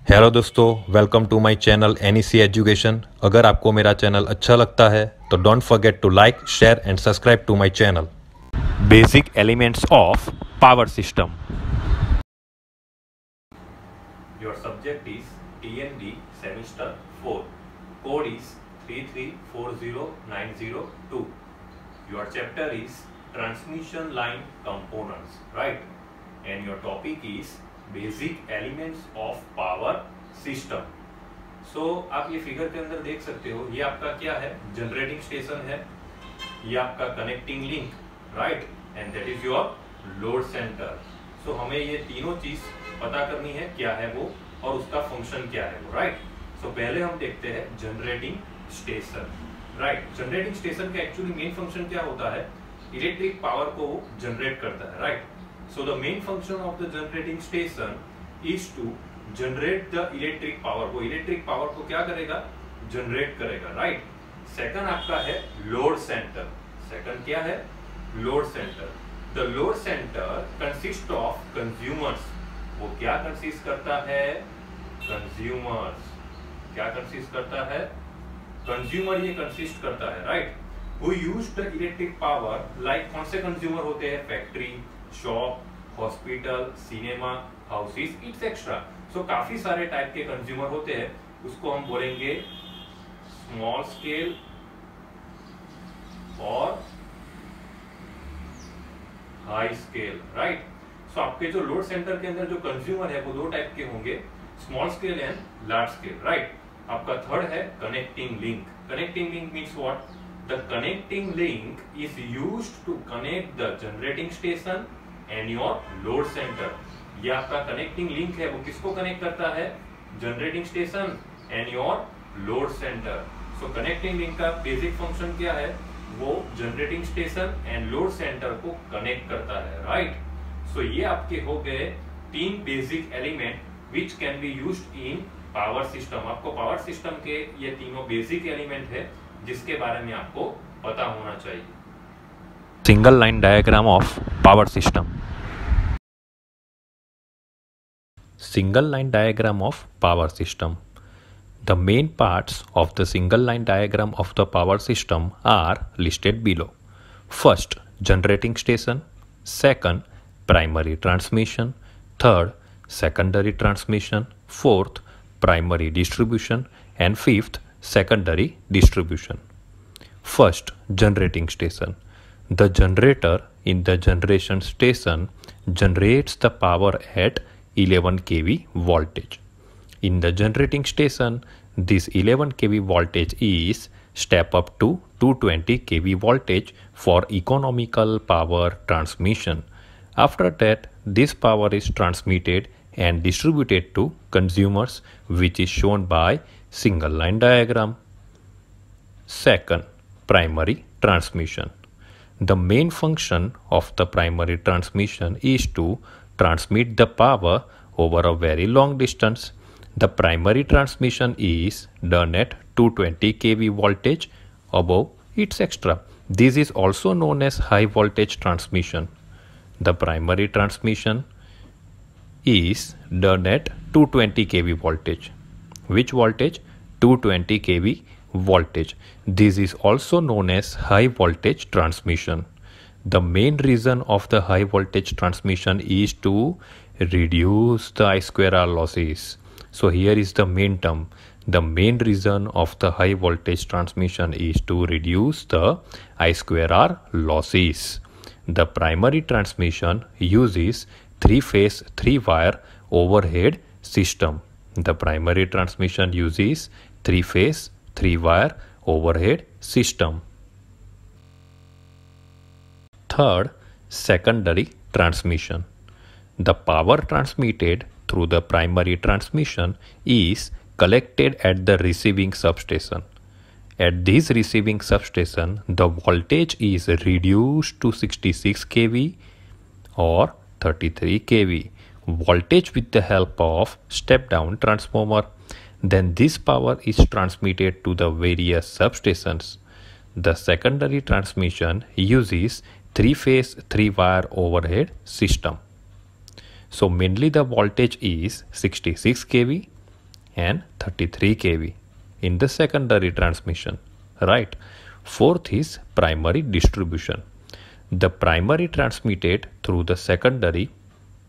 Hello दोस्तों, welcome to my channel NEC education. अगर आपको मेरा चैनल अच्छा लगता है तो don't forget to like, share and subscribe to my channel. Basic elements of power system. Your subject is TND semester 4. Code is 3340902. Your chapter is transmission line components, right? And your topic is basic elements of power system. So आप ये figure के अंदर देख सकते हो, ये आपका क्या है? जनरेटिंग स्टेशन है, ये आपका connecting link, right, and that is your load centre. So हमें ये तीनों चीज पता करनी है क्या है वो और उसका फंक्शन क्या है वो, राइट. सो पहले हम देखते हैं generating station, right. Generating station का एक्चुअली मेन फंक्शन क्या होता है? इलेक्ट्रिक पावर को जनरेट करता है, right. So the main function of the generating station is to generate the electric power. वो इलेक्ट्रिक पावर को क्या करेगा? जनरेट करेगा, राइट. सेकंड आपका है लोड सेंटर. सेकंड क्या है? Load centre. The load centre consist of consumers. वो क्या कंसिस्ट करता है? कंज्यूमर्स. क्या कंसिस्ट करता है? कंज्यूमर ये कंसिस्ट करता है, right. Who use the electric power, like कौन से कंज्यूमर होते हैं? Factory, shop, hospital, cinema, houses, etcetera. So काफी सारे टाइप के कंज्यूमर होते हैं. उसको हम बोलेंगे स्मॉल स्केल और हाई स्केल, राइट. सो आपके जो लोड सेंटर के अंदर जो कंज्यूमर है वो दो टाइप के होंगे, small scale and large scale, right. आपका थर्ड है connecting link. Connecting link means what? The connecting link is used to connect the generating station and your load center. ये आपका कनेक्टिंग लिंक है, वो किसको कनेक्ट करता है? Generating station and your load centre. So connecting link का basic function क्या है? वो generating station and load centre को कनेक्ट करता है, राइट. सो ये आपके हो गए तीन basic element which can be used in power system. आपको पावर सिस्टम के ये तीनों बेसिक एलिमेंट है जिसके बारे में आपको पता होना चाहिए. Single line diagram of power system. Single line diagram of power system. The main parts of the single line diagram of the power system are listed below. First, generating station. Second, primary transmission. Third, secondary transmission. Fourth, primary distribution. And fifth, secondary distribution. First, generating station. The generator in the generation station generates the power at 11 kV voltage. In the generating station, this 11 kV voltage is step up to 220 kV voltage for economical power transmission. After that, this power is transmitted and distributed to consumers, which is shown by single line diagram. Second, primary transmission. The main function of the primary transmission is to transmit the power over a very long distance. The primary transmission is done at 220 kV voltage above its extra. This is also known as high voltage transmission. The primary transmission is done at 220 kV voltage. Which voltage? 220 kV voltage. This is also known as high voltage transmission. The main reason of the high voltage transmission is to reduce the I square R losses. So here is the main term. The main reason of the high voltage transmission is to reduce the I square R losses. The primary transmission uses three-phase, three-wire overhead system. The primary transmission uses three-phase, three-wire overhead system. Third, secondary transmission. The power transmitted through the primary transmission is collected at the receiving substation. At this receiving substation, the voltage is reduced to 66 kV or 33 kV voltage with the help of step-down transformer. Then this power is transmitted to the various substations. The secondary transmission uses three-phase, three-wire overhead system. So mainly the voltage is 66 kV and 33 kV in the secondary transmission, right? Fourth is primary distribution. The primary transmitted through the secondary,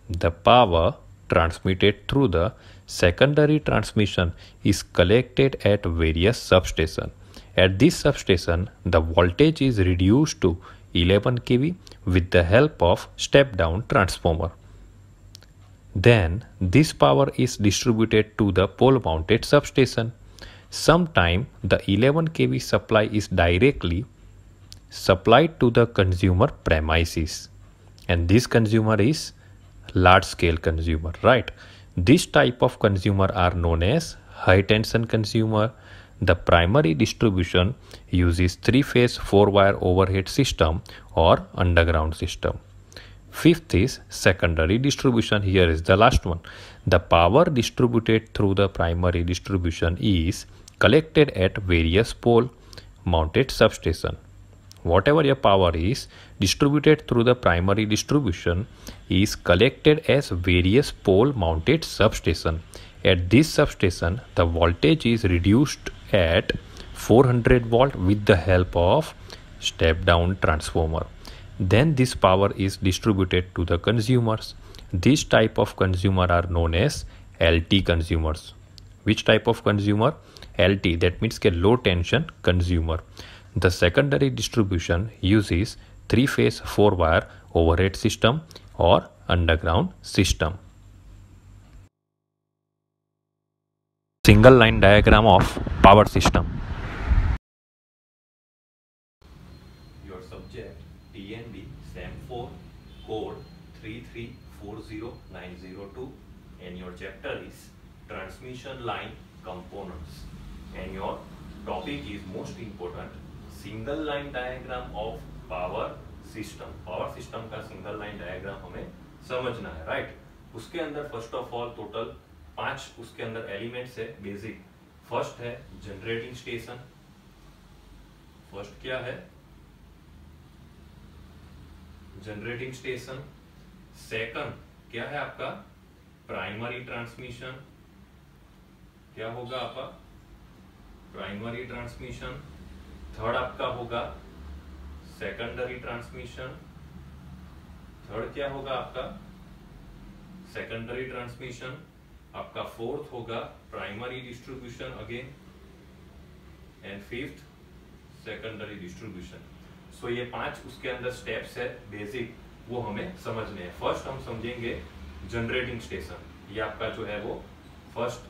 the power transmitted through the secondary transmission is collected at various substations. At this substation, the voltage is reduced to 11 kV with the help of step-down transformer. Then this power is distributed to the pole-mounted substation. Sometimes the 11 kV supply is directly supplied to the consumer premises, and this consumer is large scale consumer, right? This type of consumer are known as high tension consumer. The primary distribution uses 3-phase 4-wire overhead system or underground system. Fifth is secondary distribution. Here is the last one. The power distributed through the primary distribution is collected at various pole mounted substation. Whatever your power is distributed through the primary distribution is collected as various pole mounted substation. At this substation, the voltage is reduced at 400 volt with the help of step down transformer. Then this power is distributed to the consumers. This type of consumer are known as LT consumers. Which type of consumer? LT, that means a low tension consumer. The secondary distribution uses 3-phase 4-wire overhead system or underground system. Single line diagram of power system. Your subject TNB SEM 4 code 3340902 and your chapter is transmission line components and your topic is most important single line diagram of power system. Power system का single line diagram हमें समझना है, right? उसके अंदर first of all total 5 उसके अंदर elements है basic. First है जनरेटिंग स्टेशन. फर्स्ट क्या है? Generating station. सेकंड क्या है आपका? Primary transmission. क्या होगा आपका? Primary transmission. थर्ड आपका होगा सेकेंडरी ट्रांसमिशन. थर्ड क्या होगा आपका? Secondary transmission. आपका फोर्थ होगा primary distribution again and fifth secondary distribution. So ये 5 उसके अंदर स्टेप्स है बेसिक, वो हमें समझने हैं. फर्स्ट हम समझेंगे जनरेटिंग स्टेशन. ये आपका जो है वो फर्स्ट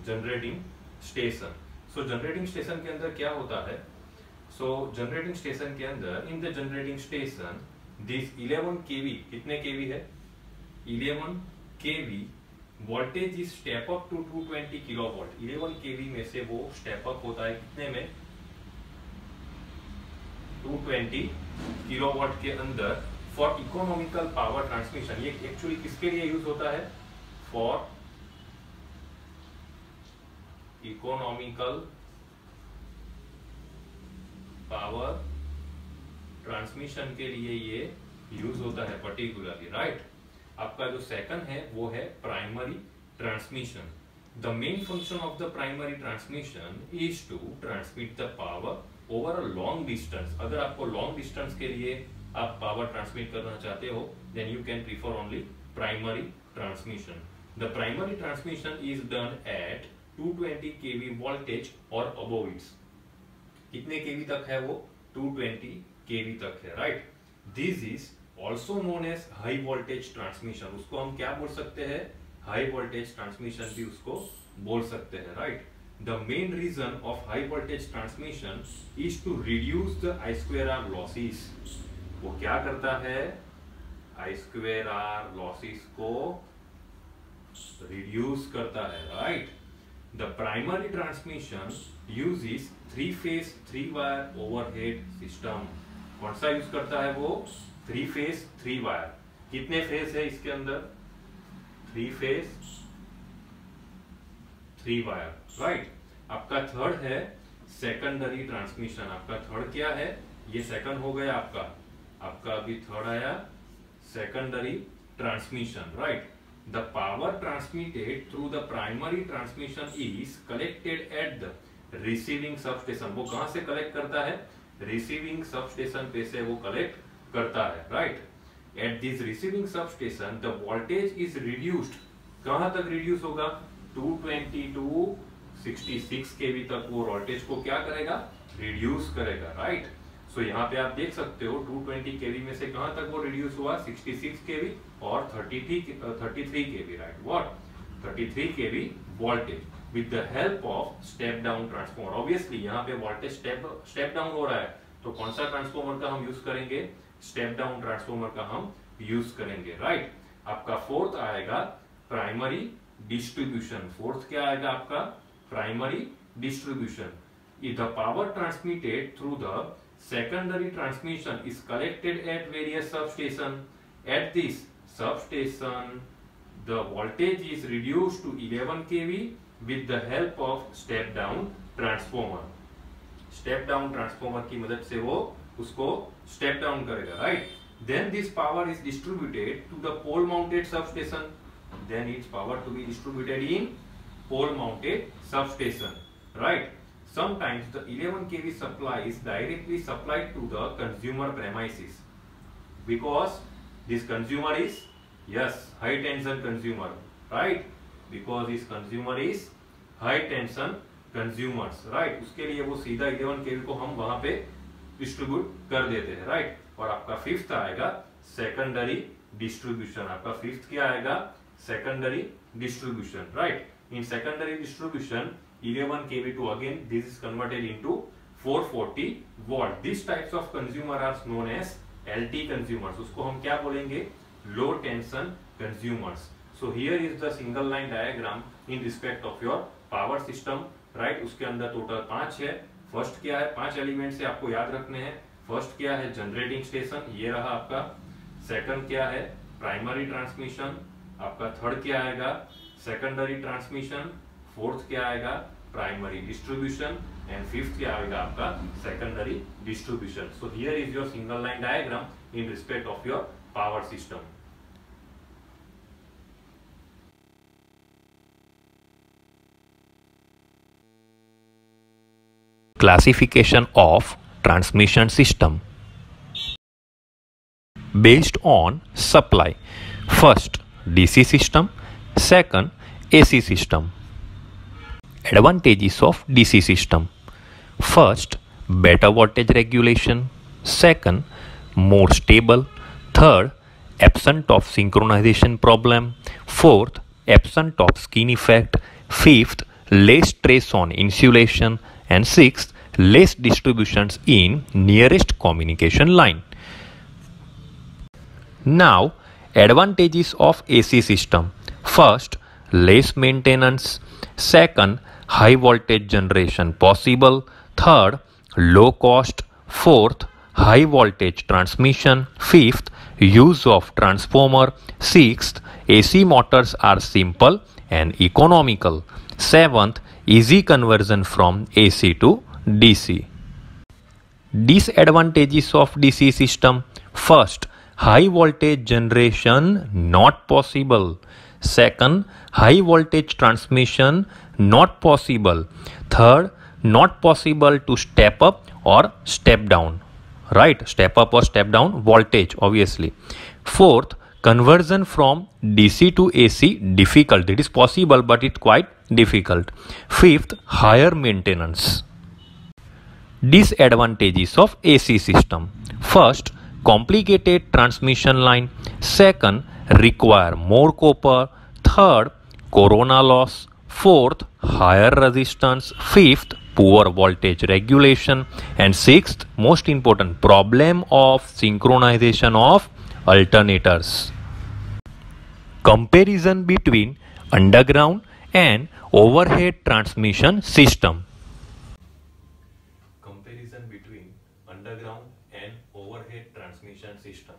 जनरेटिंग स्टेशन. सो जनरेटिंग स्टेशन के अंदर क्या होता है? सो जनरेटिंग स्टेशन के अंदर in the generating station this 11 kV, कितने kV है? 11 kV voltage is step up to 220 kilowatt. 11 kV में से वो स्टेप अप होता है कितने में? 220 किलोवाट के अंदर फॉर इकोनॉमिकल पावर ट्रांसमिशन. ये एक्चुअली किसके लिए यूज होता है? फॉर इकोनॉमिकल पावर ट्रांसमिशन के लिए ये यूज होता है पर्टिकुलरली, राइट? आपका जो सेकंड है वो है primary transmission. The main function of the primary transmission is to transmit the power over a long distance. अगर आपको लॉन्ग डिस्टेंस के लिए आप पावर ट्रांसमिट करना चाहते हो then you can prefer only primary transmission. The primary transmission is done at 220 kV voltage और above its. कितने केवी तक है वो? 220 kV तक है, right? This is also known as high voltage transmission. उसको हम क्या बोल सकते हैं? हाई वोल्टेज ट्रांसमिशन भी उसको बोल सकते हैं, right? The main reason of high voltage transmission is to reduce the I2R losses. वो क्या करता है? I2R लॉसेस को रिड्यूस करता है, right? The primary transmission uses 3-phase 3-wire overhead system. कौन सा यूज करता है वो? 3-phase 3-wire. कितने फेज है इसके अंदर? 3-phase 3-wire, right? आपका थर्ड है सेकेंडरी ट्रांसमिशन. आपका थर्ड क्या है? ये सेकंड हो गया आपका. आपका अभी थर्ड आया secondary transmission, right? the power transmitted through the primary transmission is collected at the receiving substation. वो कहां से कलेक्ट करता है? रिसीविंग सबस्टेशन पे से वो कलेक्ट करता है, right? At this receiving substation the voltage is reduced. कहां तक रिड्यूस होगा? 220 टू 66 केवी तक वो वोल्टेज को क्या करेगा? रिड्यूस करेगा, राइट? सो यहाँ पे आप देख सकते हो 220 केवी में से कहां तक वो रिड्यूस हुआ? 66 केवी और 33 KV, right? What? 33 KV voltage with the help of step down transformer. Obviously यहाँ पे वोल्टेज स्टेप डाउन हो रहा है, तो कौन सा ट्रांसफॉर्मर का हम यूज करेंगे? स्टेप डाउन ट्रांसफॉर्मर का हम यूज करेंगे, राइट? आपका फोर्थ आएगा प्राइमरी डिस्ट्रीब्यूशन. फोर्थ क्या आएगा आपका? Primary distribution. If the power transmitted through the secondary transmission is collected at various substation, at this substation the voltage is reduced to 11 kV with the help of step down transformer. Step down transformer की मदद से वो उसको step down करेगा, right? Then this power is distributed to the pole mounted substation. Then its power to be distributed in pole mounted substation, right? Sometimes the 11 kV supply is directly supplied to the consumer premises because this consumer is, yes, high tension consumer, right? Because this consumer is high tension consumers, right? उसके लिए वो सीधा 11 kV को हम वहां पे distribute कर देते हैं, right? और आपका फिफ्थ आएगा सेकेंडरी डिस्ट्रीब्यूशन. आपका फिफ्थ क्या आएगा? Secondary distribution, right? In secondary distribution 11 kV to again this is converted into 440 volt. These types of consumer are known as LT consumers. उसको हम क्या बोलेंगे? Low tension consumers. So here is the single line diagram in respect of your power system, right? उसके अंदर total 5 है. First क्या है? 5 element से आपको याद रखने हैं. फर्स्ट क्या है? जनरेटिंग स्टेशन, ये रहा आपका. सेकंड क्या है? Primary transmission. आपका थर्ड क्या आएगा? Secondary transmission. फोर्थ क्या आएगा? Primary distribution. एंड फिफ्थ क्या आएगा आपका? Secondary distribution. So here is your single line diagram in respect of your power system. Classification of transmission system based on supply. First, DC system. Second, AC system. Advantages of DC system. First, better voltage regulation. Second, more stable. Third, absent of synchronization problem. Fourth, absent of skin effect. Fifth, less stress on insulation. And sixth, less distributions in nearest communication line. Now, advantages of AC system. First, less maintenance. Second, high voltage generation possible. Third, low cost. Fourth, high voltage transmission. Fifth, use of transformer. Sixth, AC motors are simple and economical. Seventh, easy conversion from AC to DC. Disadvantages of DC system. First, high voltage generation not possible. Second, high voltage transmission not possible. Third, not possible to step up or step down. Right? Step up or step down voltage obviously. Fourth, conversion from DC to AC difficult. It is possible but it's quite difficult. Fifth, higher maintenance. Disadvantages of AC system. First, complicated transmission line. Second, require more copper. Third, corona loss. Fourth, higher resistance. Fifth, poor voltage regulation. And sixth, most important, problem of synchronization of alternators. Comparison between underground and overhead transmission system. Comparison between underground and overhead transmission system.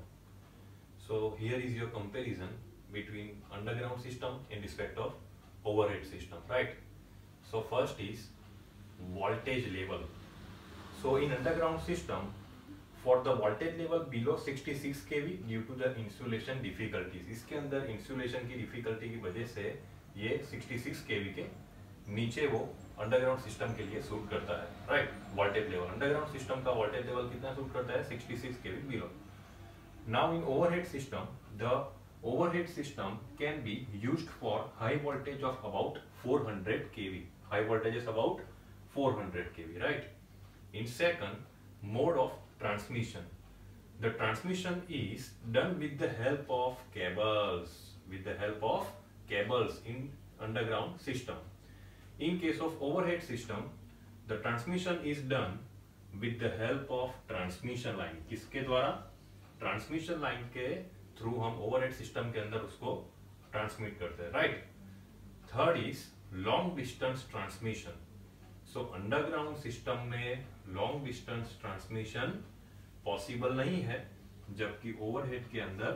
So here is your comparison between underground system in respect of overhead system, right? So first is voltage level. So in underground system, for the voltage level below 66 kV due to the insulation difficulties. इसके अंदर insulation की difficulty की वजह से ये 66 kV के नीचे वो अंडरग्राउंड सिस्टम के लिए सूट करता है, right. Voltage level, underground system का वोल्टेज लेवल कितना सूट करता है? 66 kV below. Now in overhead system, the overhead system can be used for high voltage of about 400 kV. High voltage is about 400 kV, right? In second, mode of transmission. The transmission is done with the help of cables. With the help of cables in underground system. In case of overhead system, the transmission is done with the help of transmission line. किसके द्वारा? Transmission line के through हम overhead system के अंदर उसको transmit करते हैं, right. Third is long distance transmission. So underground system में लॉन्ग डिस्टेंस ट्रांसमिशन पॉसिबल नहीं है, जबकि ओवरहेड के अंदर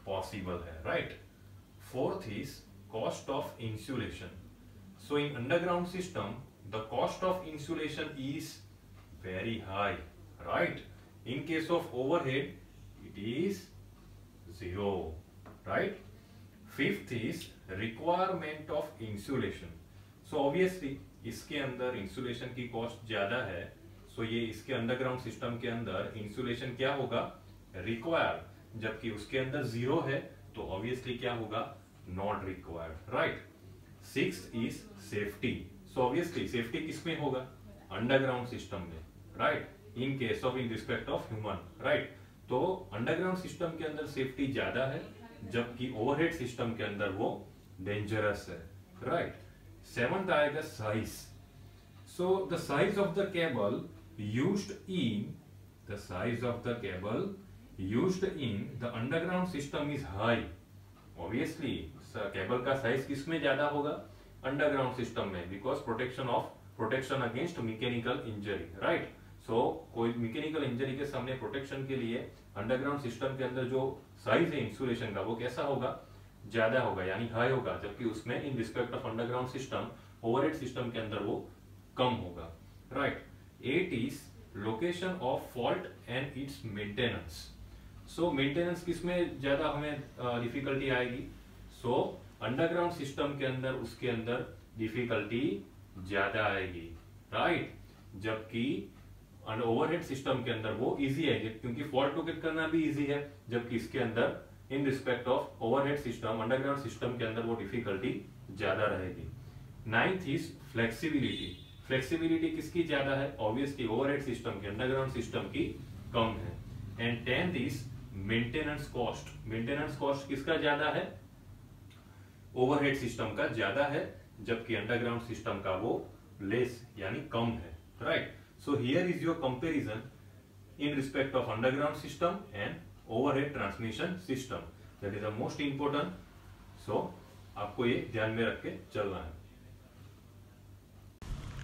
पॉसिबल है, right. Fourth is cost of insulation. So in underground system the cost of insulation is very high, right. In case of overhead it is 0, right? Fifth is requirement of insulation. So obviously इसके अंदर insulation की cost ज्यादा है, सो ये इसके underground system के अंदर insulation क्या होगा? रिक्वायर्ड। जबकि उसके अंदर 0 है तो ऑब्वियसली क्या होगा? Not required, right. Sixth is safety. So obviously safety किसमें होगा? अंडरग्राउंड सिस्टम में, right. In case of, in respect of human, right. तो अंडरग्राउंड सिस्टम के अंदर सेफ्टी ज्यादा है, जबकि ओवरहेड सिस्टम के अंदर वो डेंजरस है, राइट। सेवंथ आएगा size. So the size of the cable used in the underground system is high. Obviously cable का साइज किसमें ज्यादा होगा? अंडरग्राउंड सिस्टम में, because protection against mechanical injury, right. So कोई मैकेनिकल इंजरी के सामने प्रोटेक्शन के लिए अंडरग्राउंड सिस्टम के अंदर जो साइज है इंसुलेशन का वो कैसा होगा? ज्यादा होगा, यानी हाई होगा, जबकि उसमें in respect of underground system overhead system के अंदर वो कम होगा, right. 8 is location of fault and it's maintenance. So maintenance किसमें ज्यादा हमें डिफिकल्टी आएगी? सो अंडरग्राउंड सिस्टम के अंदर उसके अंदर डिफिकल्टी ज्यादा आएगी, राइट। जबकि ओवरहेड सिस्टम के अंदर वो इजी है, क्योंकि फॉल्ट लोकेट करना भी इजी है, जबकि इसके अंदर in respect of overhead system underground system के अंदर वो डिफिकल्टी ज्यादा रहेगी। Ninth is flexibility. फ्लेक्सिबिलिटी किसकी ज्यादा है? ऑब्वियसली ओवरहेड सिस्टम की, अंडरग्राउंड सिस्टम की कम है। And 10th is maintenance cost. Maintenance cost किसका ज्यादा है? ओवरहेड सिस्टम का ज्यादा है, जबकि अंडरग्राउंड सिस्टम का वो लेस यानी कम है, right. So here is your comparison in respect of underground system and overhead transmission system. That is the most important. So आपको ये ध्यान में रख के चलना है।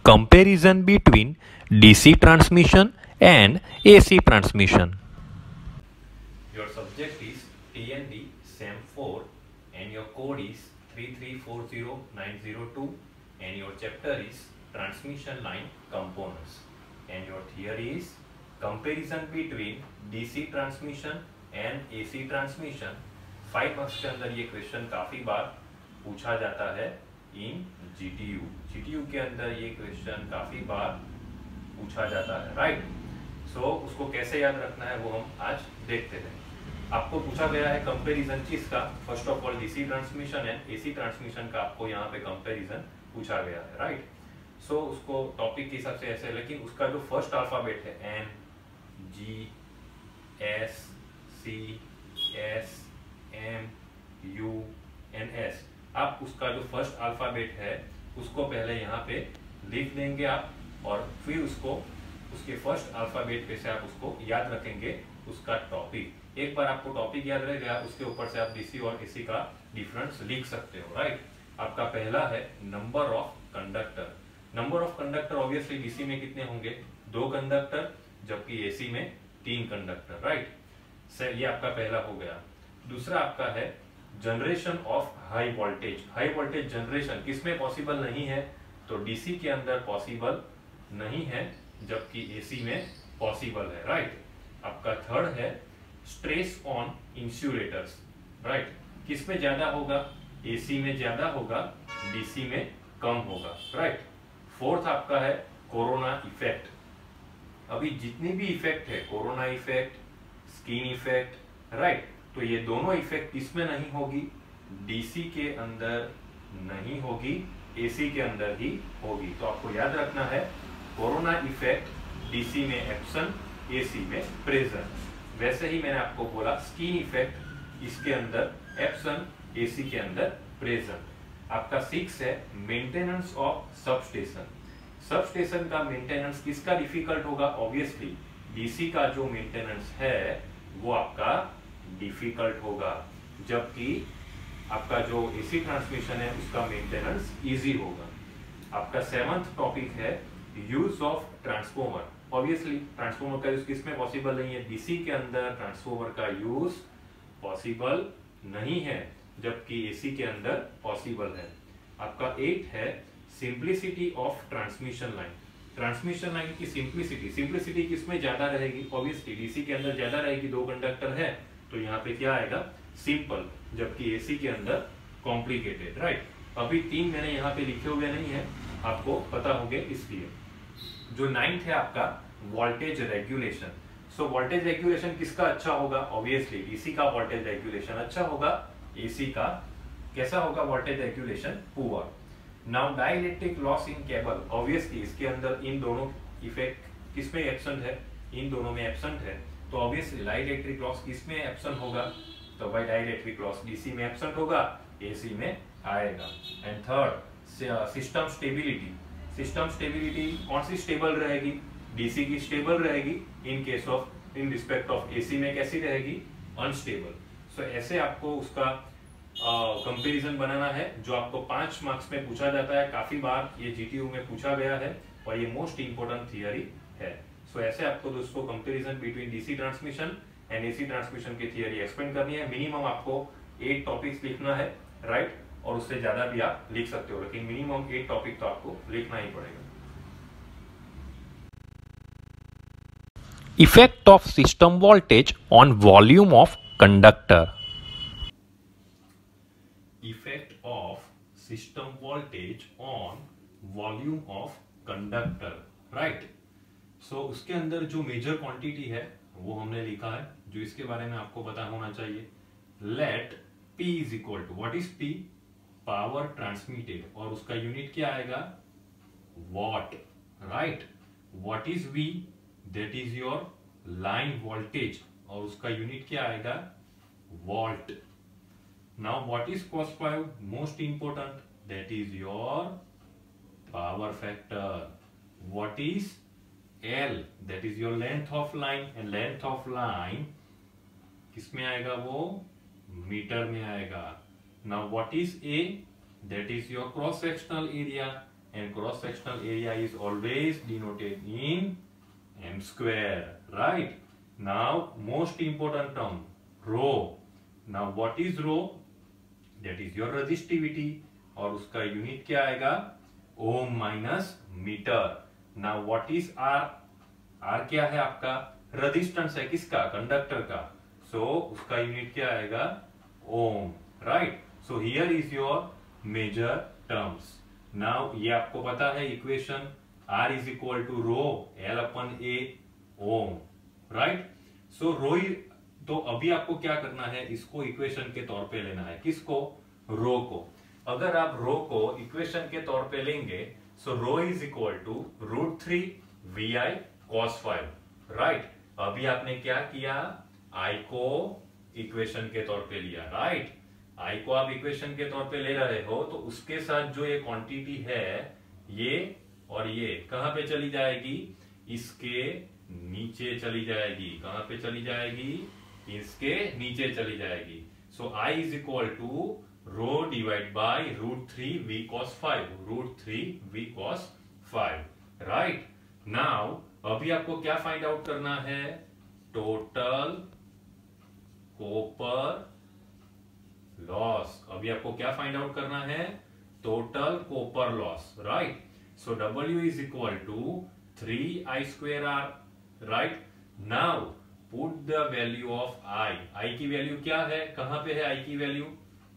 Comparison between DC transmission and AC transmission. Your subject is TND SEM 4 and your code is 3340902 and your chapter is transmission line components. And your theory is comparison between DC transmission and AC transmission. 5 marks के अंदर ये question काफी बार पूछा जाता है इन GTU के अंदर ये क्वेश्चन काफी बार पूछा जाता है, राइट। सो उसको कैसे याद रखना है वो हम आज देखते हैं। आपको पूछा गया है कंपैरिजन चीज का। First of all DC transmission and AC transmission का आपको यहाँ पे कंपैरिजन पूछा गया है, राइट। सो उसको टॉपिक के हिसाब से ऐसे, लेकिन उसका जो फर्स्ट अल्फाबेट है N, G, S, C, S, M, U, N, S, आप उसका जो फर्स्ट अल्फाबेट है उसको पहले यहाँ पे लिख देंगे आप, और फिर उसको उसके फर्स्ट अल्फाबेट पे से आप उसको याद रखेंगे उसका टॉपिक। एक बार आपको टॉपिक याद रह गया, उसके ऊपर से आप DC और AC का डिफरेंस लिख सकते हो, राइट। आपका पहला है number of conductor. Number of conductor obviously DC में कितने होंगे? 2 कंडक्टर, जबकि AC में 3 कंडक्टर, राइट। ये आपका पहला हो गया। दूसरा आपका है generation of high voltage. High voltage generation किसमें पॉसिबल नहीं है? तो DC के अंदर पॉसिबल नहीं है, जबकि AC में पॉसिबल है, राइट। आपका थर्ड है स्ट्रेस ऑन इंसुलेटर्स, राइट। किस में ज्यादा होगा? एसी में ज्यादा होगा, डीसी में कम होगा, राइट। फोर्थ आपका है कोरोना इफेक्ट। अभी जितनी भी इफेक्ट है, corona effect, skin effect, right, तो ये दोनों इफेक्ट किसमें नहीं होगी? डीसी के अंदर नहीं होगी, एसी के अंदर ही होगी। तो आपको याद रखना है कोरोना इफेक्ट डीसी में एब्सेंट, एसी में प्रेजेंट। वैसे ही मैंने आपको बोला स्किन इफेक्ट इसके अंदर एब्सेंट, एसी के अंदर प्रेजेंट। आपका 6 है मेंटेनेंस ऑफ सबस्टेशन। सबस्टेशन का मेंटेनेंस किसका डिफिकल्ट होगा? ऑब्वियसली डीसी का जो मेंटेनेंस है वो आपका डिफिकल्ट होगा, जबकि आपका जो एसी ट्रांसमिशन है उसका मेंटेनेंस इजी होगा। आपका 7th टॉपिक है use of transformer. Obviously transformer का यूज किसमें पॉसिबल नहीं है? डीसी के अंदर ट्रांसफॉर्मर का यूज पॉसिबल नहीं है, जबकि एसी के अंदर पॉसिबल है। आपका 8 है simplicity of transmission line. Transmission line की सिंप्लिसिटी किसमें ज्यादा रहेगी? ऑब्वियसली डीसी के अंदर ज्यादा रहेगी, 2 कंडक्टर है तो यहाँ पे क्या आएगा? सिंपल, जबकि एसी के अंदर कॉम्प्लिकेटेड, राइट। अभी 3 मैंने यहाँ पे लिखे हुए नहीं है, आपको पता होंगे इसलिए। जो 9th है आपका voltage regulation. So voltage regulation किसका अच्छा होगा? ऑब्वियसली डीसी का वोल्टेज रेगुलेशन अच्छा होगा, एसी का कैसा होगा voltage regulation? Poor. Now dielectric loss in cable, obviously इसके अंदर इन दोनों इफेक्ट किसमें एब्सेंट है? इन दोनों में एब्सेंट है, तो ऑब्वियसली डाइलेक्ट्रिक लॉस किसमें एब्सेंट होगा? तो भाई डाइलेक्ट्रिक लॉस डीसी में एब्सेंट होगा, एसी में आएगा। And third system stability. System stability कौन सी स्टेबल रहेगी? डीसी की स्टेबल रहेगी, इन रिस्पेक्ट ऑफ एसी में कैसी रहेगी? अनस्टेबल। सो ऐसे आपको उसका कंपैरिजन बनाना है, जो आपको 5 मार्क्स में पूछा जाता है। काफी बार ये जीटीयू में पूछा गया है और ये मोस्ट इंपोर्टेंट थियरी है। सो ऐसे आपको दोस्तों comparison between DC transmission and AC transmission की थियरी एक्सप्लेन करनी है। मिनिमम आपको 8 टॉपिक्स लिखना है, राइट, और उससे ज्यादा भी आप लिख सकते हो, लेकिन मिनिमम 8 टॉपिक तो आपको लिखना ही पड़ेगा। Effect of system voltage on volume of conductor. Effect of system voltage on volume of conductor, right? So उसके अंदर जो मेजर क्वांटिटी है वो हमने लिखा है, जो इसके बारे में आपको पता होना चाहिए। Let P is equal to, what is P? Power transmitted, और उसका यूनिट क्या आएगा? What, right. What is V? That is your line voltage, और उसका यूनिट क्या आएगा? Volt. Now what is cos phi? Most important, that is your power factor. What is L? That is your length of line, and length of line किसमें आएगा? वो metre में आएगा। Now what is A? That is your cross sectional area, and cross sectional area is always denoted in m square, right? Now most important term, rho. Now what is rho? That is your resistivity, और उसका unit क्या आएगा? Ohm minus metre. Now what is R? R क्या है आपका? Resistance है, किसका? Conductor का। So उसका यूनिट क्या आएगा? ओम, right. So here is your major terms. Now ये आपको पता है equation, R is equal to rho L upon A ohm, right. So rho, तो अभी आपको क्या करना है? इसको इक्वेशन के तौर पे लेना है। किसको? रो को। अगर आप रो को इक्वेशन के तौर पे लेंगे, so rho is equal to √3 VI cos phi, right. अभी आपने क्या किया? I को इक्वेशन के तौर पे लिया, राइट। आई को आप इक्वेशन के तौर पे ले रहे हो, तो उसके साथ जो ये क्वांटिटी है, ये और ये कहां पे चली जाएगी? इसके नीचे चली जाएगी। कहां पे चली जाएगी? इसके नीचे चली जाएगी। So I is equal to rho divide by √3 V cos phi, √3 V cos phi, right. Now अभी आपको क्या फाइंड आउट करना है? Total copper loss. अभी आपको क्या फाइंड आउट करना है? Total copper loss, right. So W is equal to 3I²R, right. Now put the value of I की वैल्यू क्या है, कहां पे है आई की वैल्यू,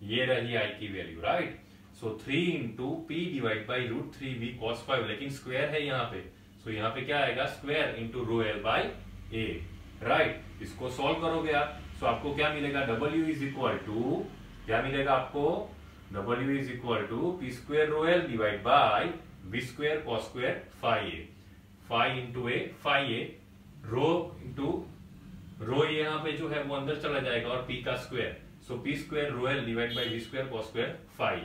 ये रही आई की value, right. So 3 into P divide by root 3v cos 5, लेकिन स्क्वायर है यहाँ पे, सो यहाँ पे क्या आएगा square into rho L by A, right. इसको सॉल्व करोगे आप, सो आपको क्या मिलेगा, W इज इक्वल टू, क्या मिलेगा आपको, W is equal to P square rho L divide by V square cos square 5 into A 5a, rho into rho यहाँ पे जो है वो अंदर चला जाएगा और p का square, so P square rho L divide by V square cos square 5,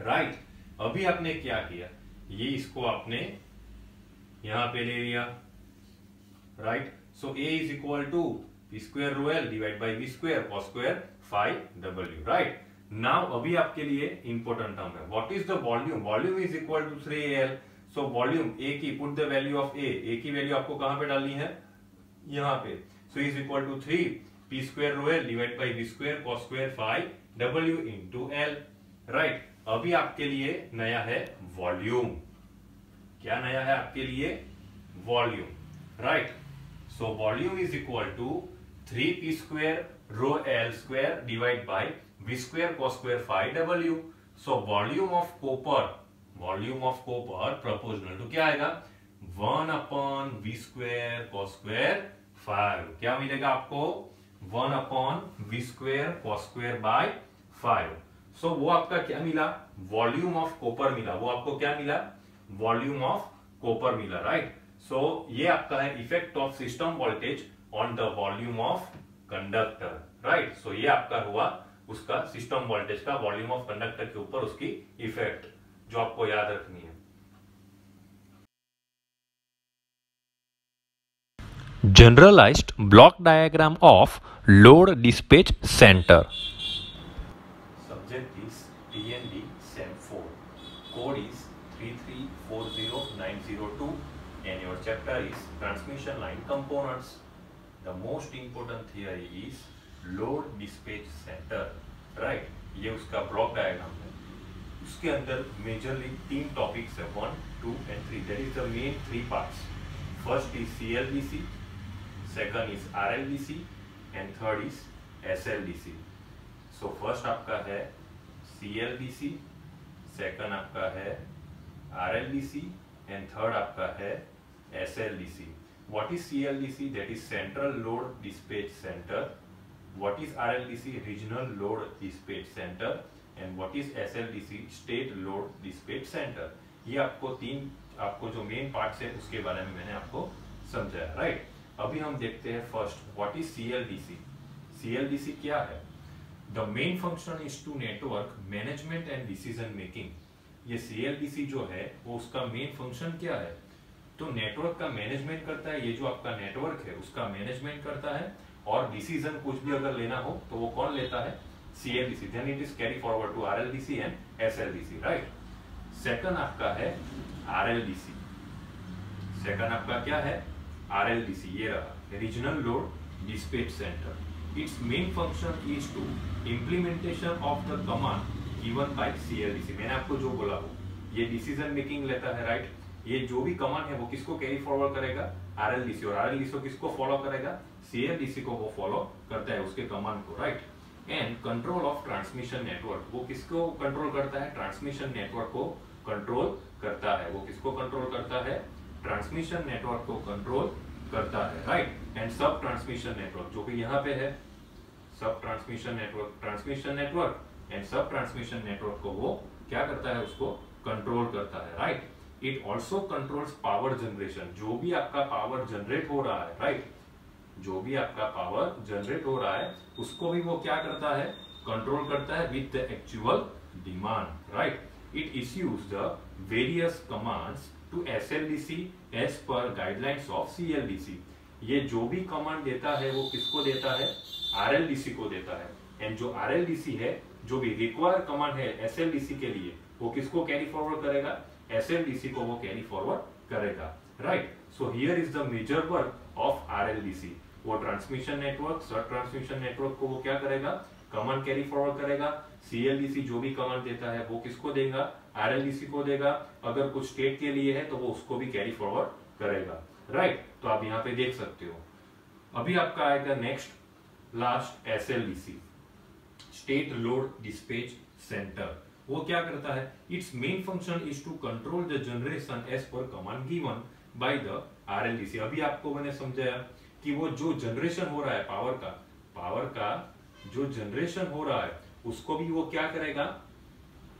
right. अभी आपने क्या किया, ये इसको आपने यहां पे ले लिया, right. So a is equal to P square rho L divide by V square cos square 5w, right. Now अभी आपके लिए इंपॉर्टेंट टर्म है, what is the volume, volume is equal to 3al, so volume a की, put the value of a की value आपको कहां पे डालनी है, यहां पे, so is equal to 3 P square rho L divide by V square cos square 5w into L, right. अभी आपके लिए नया है वॉल्यूम, क्या नया है आपके लिए, volume, right. So volume is equal to 3p square rho L square divide by V square cos square 5w, so volume of copper, volume of copper proportional to क्या आएगा, 1 upon V square cos square 5, क्या मिलेगा आपको, 1 upon V square cos square by 5, so वो आपका क्या मिला, volume of copper मिला, वो आपको क्या मिला, वॉल्यूम ऑफ कॉपर मिला, राइट। सो ये आपका है effect of system voltage on the volume of conductor, right. So ये आपका हुआ उसका सिस्टम वोल्टेज का वॉल्यूम ऑफ कंडक्टर के ऊपर उसकी इफेक्ट, जो आपको याद रखनी है। Generalized block diagram of load dispatch center. Subject is TND Sem 4. Code is 3340902 and your chapter is transmission line components. The most important theory is load dispatch center, right? ये उसका ब्लॉक डायग्राम है, उसके अंदर majorly 3 topics है, 1, 2 and 3. That is the main 3 parts. First is CLDC, second is RLDC and third is SLDC. So first आपका है CLDC, second आपका है RLDC and third आपका है SLDC. What is CLDC? That is Central Load Dispatch Center. What is RLDC? Regional Load Dispatch Center. And what is SLDC? State Load Dispatch Center. ये आपको जो main parts है उसके बारे में मैंने आपको समझाया, राइट। अभी हम देखते हैं first, what is CLDC। CLDC क्या है, the main function is to network management and decision making. ये CLDC जो है वो उसका मेन फंक्शन क्या है, तो नेटवर्क का मैनेजमेंट करता है, ये जो आपका नेटवर्क है उसका मैनेजमेंट करता है, और डिसीजन कुछ भी अगर लेना हो तो वो कौन लेता है, CLDC। Then it is carry forward to RLDC and SLDC, right. Second आपका है RLDC, सेकंड आपका क्या है, RLDC, ये रहा regional load dispatch centre. Its main function is to implementation of the command given by CLDC। मैंने आपको जो बोला वो ये डिसीजन मेकिंग लेता है, राइट। ये जो भी कमांड है वो किसको कैरी फॉरवर्ड करेगा, RLDC, और RLDC को किसको फॉलो करेगा, CLDC को वो फॉलो करता है उसके कमांड को, right. And control of transmission network, वो किसको कंट्रोल करता है, ट्रांसमिशन नेटवर्क को कंट्रोल करता है, वो किसको कंट्रोल करता है, ट्रांसमिशन नेटवर्क को कंट्रोल करता है, राइट। एंड सब ट्रांसमिशन नेटवर्क जो कि यहाँ पे है, सब transmission network, transmission network and सब ट्रांसमिशन नेटवर्क को वो क्या करता है, उसको कंट्रोल करता है, right. It also controls power generation, जो भी आपका पावर जनरेट हो रहा है, राइट, जो भी आपका पावर जनरेट हो रहा है उसको भी वो क्या करता है, कंट्रोल करता है with the actual demand, right. It issues the various commands to SLDC as per guidelines of CLDC। ये जो भी कमांड देता है वो किसको देता है, RLDC को देता है, एंड जो RLDC है, जो भी रिक्वायर कमांड है SLDC के लिए, वो किसको कैरी फॉरवर्ड करेगा, SLDC को वो कैरी फॉरवर्ड करेगा, right. So here is the major work of RLDC। वो transmission network, sub transmission network को वो क्या करेगा, कमांड कैरी फॉरवर्ड करेगा। CLDC जो भी कमांड देता है वो किसको देगा, RLDC को देगा। अगर कुछ स्टेट के लिए है तो वो उसको भी कैरी फॉरवर्ड करेगा, राइट। तो आप यहाँ पे देख सकते हो। अभी आपका आएगा next last SLDC, state load dispatch centre. वो क्या करता है? Its main function is to control the generation as per command given by the RLDC। अभी आपको मैंने समझाया कि वो जो जनरेशन हो रहा है पावर का जो जनरेशन हो रहा है उसको भी वो क्या करेगा?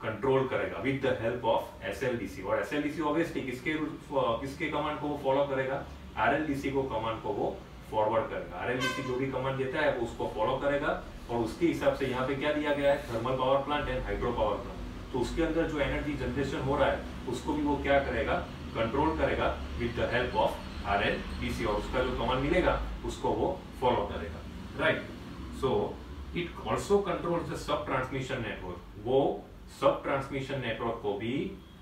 कंट्रोल करेगा with the help of SLDC। और SLDC ऑब्वियसली किसके कमांड को वो फॉलो करेगा? RLDC को कमांड को वो फॉरवर्ड करेगा। RLDC जो भी कमांड देता है वो उसको फॉलो करेगा और उसके हिसाब से यहाँ पे क्या दिया गया है? Thermal power plant and hydro power plant. तो उसके अंदर जो एनर्जी जनरेशन हो रहा है उसको भी वो क्या करेगा? कंट्रोल करेगा with the help of RLDC और उसका जो कमांड मिलेगा उसको वो फॉलो करेगा, right. So it also controls the sub transmission network. वो सब ट्रांसमिशन नेटवर्क को भी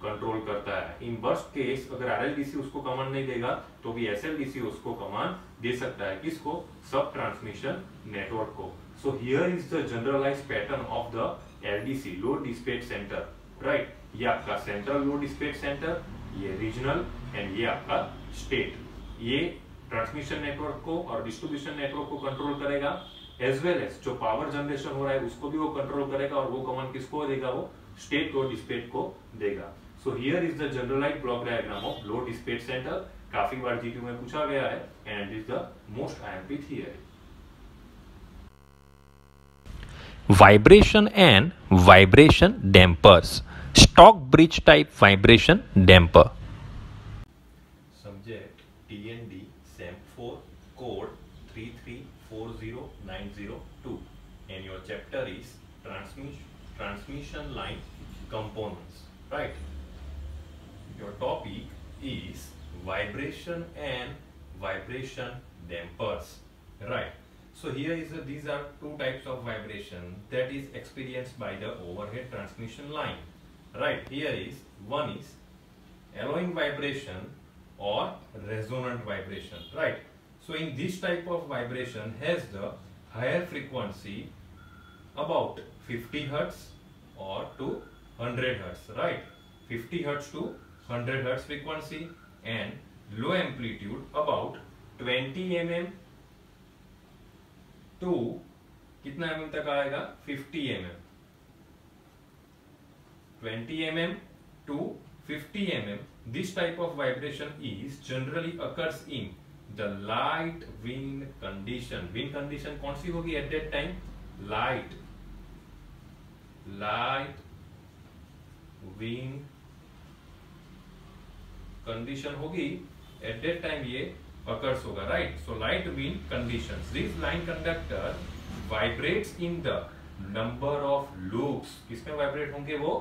कंट्रोल करता है। इन वर्स्ट केस अगर RLDC उसको कमांड नहीं देगा तो भी SLDC उसको कमांड दे सकता है। किसको? सब ट्रांसमिशन नेटवर्क को। So here is the generalised pattern of the LDC, load dispatch centre, right. ये आपका सेंट्रल लोड डिस्पैच सेंटर, ये रीजनल एंड ये आपका स्टेट। ये ट्रांसमिशन नेटवर्क को और डिस्ट्रीब्यूशन नेटवर्क को कंट्रोल करेगा, एज वेल एज जो पावर जनरेशन हो रहा है उसको भी वो कंट्रोल करेगा और वो कमांड किसको देगा? वो स्टेट लोड डिस्पैच को देगा। So here is the generalised block diagram of load dispatch centre. काफी बार GQ में पूछा गया है and it is the most IMP theory. Vibration and vibration dampers. Stock bridge type vibration damper. Subject TND SAM4 code 3340902 and your chapter is transmission line components, right? Your topic is vibration and vibration dampers, right? So here is these are two types of vibration that is experienced by the overhead transmission line, right? Here is one is alloying vibration or resonant vibration, right? So in this type of vibration has the higher frequency about 50 Hertz or to 100 Hertz, right? 50 Hertz to 100 Hertz frequency and low amplitude about 20 mm to कितना mm तक आएगा? 50 mm। 20 mm to 50 mm। This type of vibration is generally occurs in the light wind condition। wind condition कौन सी होगी at that time? light wind condition होगी at that time ये occurs होगा, right? So light wind conditions, this line conductor vibrates in the number of loops। किसमें vibrate होंगे वो?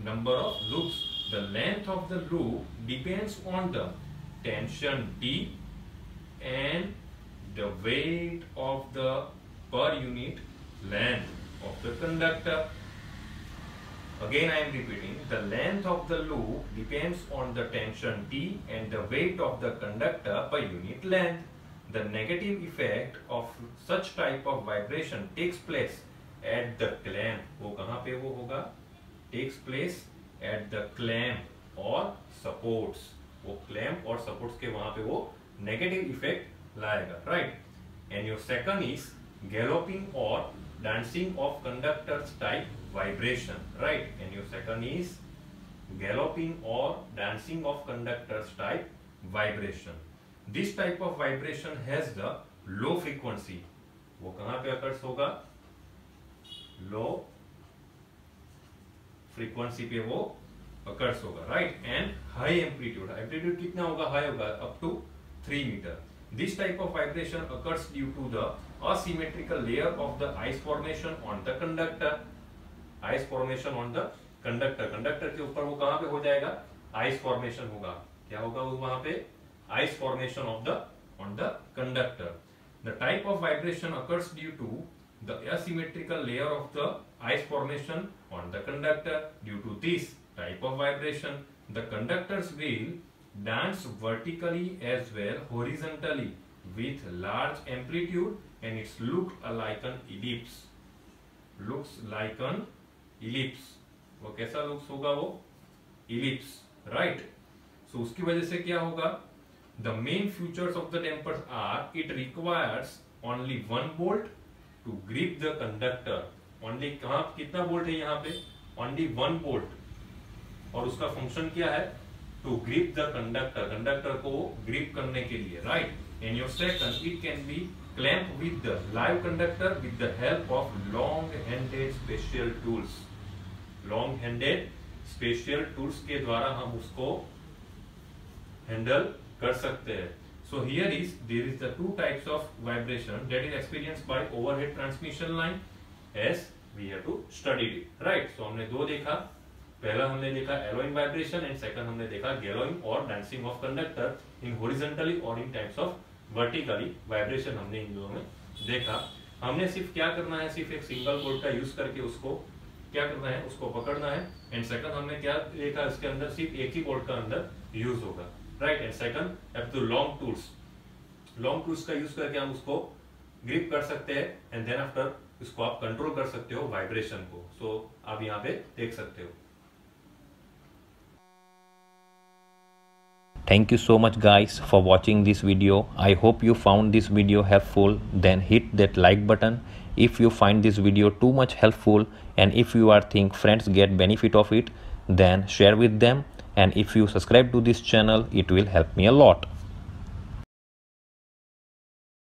number of loops। the length of the loop depends on the tension T and the weight of the per unit length of the conductor। Again I am repeating, the length of the loop depends on the tension T and the weight of the conductor per unit length। The negative effect of such type of vibration takes place at the clamp। वो कहाँ पे वो होगा? takes place at the clamp or supports। वो clamp और supports के वहाँ पे वो negative effect लाएगा, right? And your second is galloping or dancing of conductors type vibration, right? And your second is galloping or dancing of conductors type vibration। this type of vibration has the low frequency। वो कहाँ पे occurs होगा? low frequency पे वो occurs होगा, right? and high amplitude, amplitude कितना होगा? high होगा up to 3 meter। this type of vibration occurs due to the asymmetrical layer of the ice formation on the conductor। ice formation on the conductor, conductor के ऊपर वो कहाँ पे हो जाएगा? ice formation होगा। क्या होगा वो वहाँ पे? ice formation of the on the conductor। the type of vibration occurs due to the asymmetrical layer of the ice formation on the conductor। due to this type of vibration the conductors will dance vertically as well horizontally with large amplitude and it's looked like an ellipse। looks like an ellipse। वो कैसा looks होगा? वो ellipse, right? so उसकी वजह से क्या होगा? The main features of the dampers are it requires only one bolt to grip the conductor. Only कहाँ कितना बोल्ट है यहाँ पे? Only one bolt. और उसका फंक्शन क्या है? To grip the conductor. Conductor को ग्रिप करने के लिए, right? And your second, it can be clamped with the live conductor with the help of long-handed special tools. Long-handed special tools के द्वारा हम उसको हैंडल कर सकते हैं. So here there is the two types of vibration that is experienced by overhead transmission line as we have to study it, right? So हमने दो देखा. पहला हमने देखा एलोइंग वाइब्रेशन एंड सेकंड हमने देखा गैलोइंग और dancing of conductor in horizontally और इन टाइप्स ऑफ वर्टिकली वाइब्रेशन हमने इन दोनों में देखा. हमने सिर्फ क्या करना है, सिर्फ एक सिंगल बोल्ट का यूज करके उसको क्या करना है, उसको पकड़ना है. एंड सेकंड हमने क्या देखा, इसके अंदर सिर्फ एक ही बोल्ट का अंदर यूज होगा, right? And second have to long tools का यूज करके हम उसको ग्रिप कर सकते हैं एंड देन आफ्टर इसको आप कंट्रोल कर सकते हो वाइब्रेशन को. सो आप यहाँ पे देख सकते हो. Thank you so much guys for watching this video. I hope you found this video helpful. Then hit that like button if you find this video too much helpful, and if you are think friends get benefit of it, then share with them, and if you subscribe to this channel it will help me a lot.